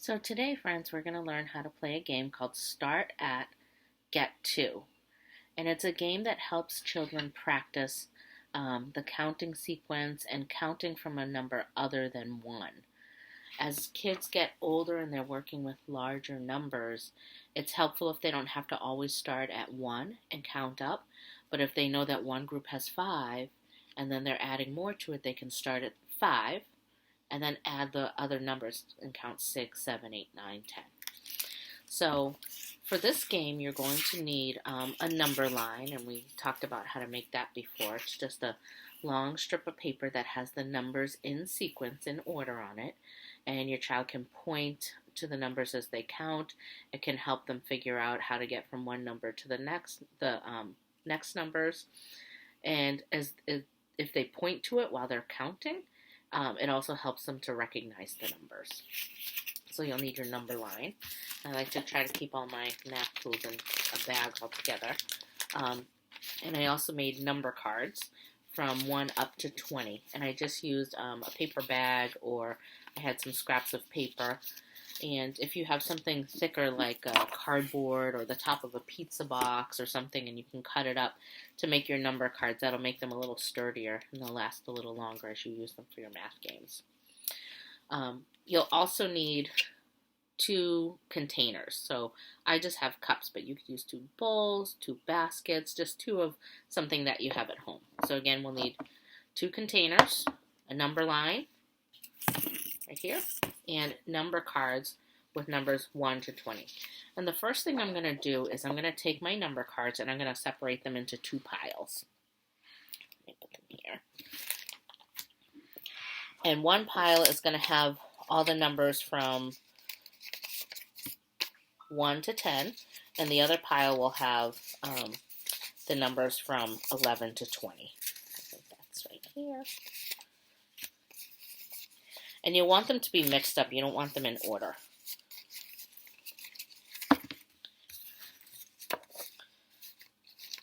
So today, friends, we're going to learn how to play a game called Start at Get To. And it's a game that helps children practice the counting sequence and counting from a number other than one. As kids get older and they're working with larger numbers, it's helpful if they don't have to always start at 1 and count up. But if they know that one group has 5 and then they're adding more to it, they can start at 5 and then add the other numbers and count 6, 7, 8, 9, 10. So for this game, you're going to need a number line, and we talked about how to make that before. It's just a long strip of paper that has the numbers in sequence, in order on it, and your child can point to the numbers as they count. It can help them figure out how to get from one number to the next numbers, and if they point to it while they're counting, it also helps them to recognize the numbers. So you'll need your number line. I like to try to keep all my math tools in a bag all together. And I also made number cards from 1 up to 20. And I just used a paper bag, or I had some scraps of paper. And if you have something thicker like cardboard or the top of a pizza box or something, and you can cut it up to make your number cards, that'll make them a little sturdier and they'll last a little longer as you use them for your math games. You'll also need 2 containers. So I just have cups, but you could use 2 bowls, 2 baskets, just 2 of something that you have at home. So again, we'll need 2 containers, a number line right here, and number cards with numbers 1 to 20. And the first thing I'm going to do is I'm going to take my number cards and I'm going to separate them into 2 piles. Let me put them here. And one pile is going to have all the numbers from 1 to 10, and the other pile will have the numbers from 11 to 20. I think that's right here. And you want them to be mixed up. You don't want them in order.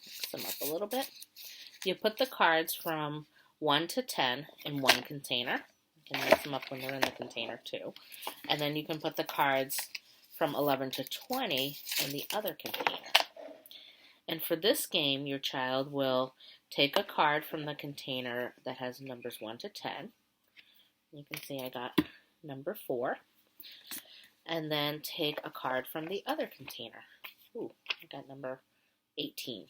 Mix them up a little bit. You put the cards from 1 to 10 in one container. You can mix them up when they're in the container too. And then you can put the cards from 11 to 20 in the other container. And for this game, your child will take a card from the container that has numbers 1 to 10. You can see I got number 4. And then take a card from the other container. Ooh, I got number 18.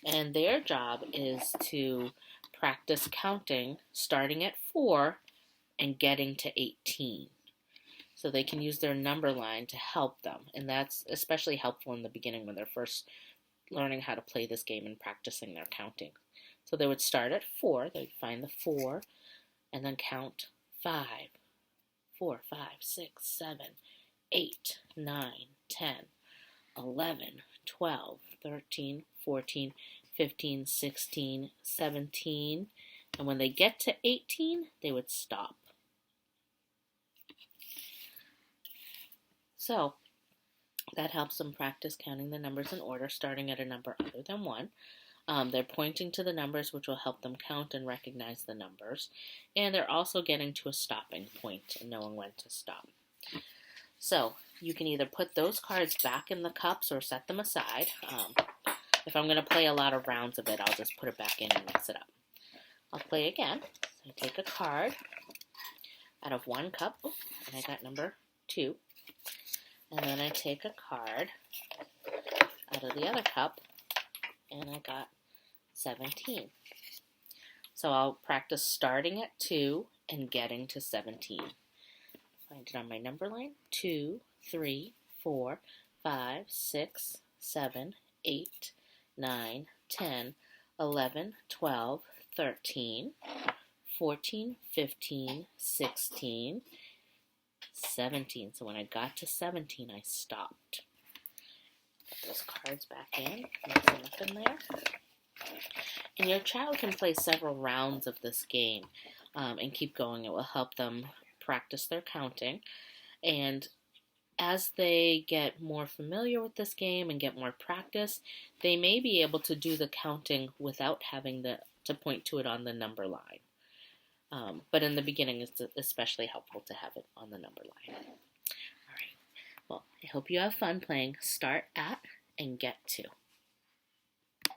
And their job is to practice counting starting at 4 and getting to 18. So they can use their number line to help them. And that's especially helpful in the beginning when they're first learning how to play this game and practicing their counting. So they would start at 4. They'd find the 4 and then count 5, 4, 5, 6, 7, 8, 9, 10, 11, 12, 13, 14, 15, 16, 17. And when they get to 18, they would stop. So that helps them practice counting the numbers in order, starting at a number other than 1. They're pointing to the numbers, which will help them count and recognize the numbers. And they're also getting to a stopping point and knowing when to stop. So you can either put those cards back in the cups or set them aside. If I'm going to play a lot of rounds of it, I'll just put it back in and mix it up. I'll play again. So I take a card out of one cup, and I got number 2. And then I take a card out of the other cup, and I got 17. So I'll practice starting at 2 and getting to 17. Find it on my number line. 2, 3, 4, 5, 6, 7, 8, 9, 10, 11, 12, 13, 14, 15, 16, 17. So when I got to 17, I stopped. Put those cards back in, mix them up in there. And your child can play several rounds of this game and keep going. It will help them practice their counting. And as they get more familiar with this game and get more practice, they may be able to do the counting without having to point to it on the number line. But in the beginning, it's especially helpful to have it on the number line. hope you have fun playing Start at and Get to.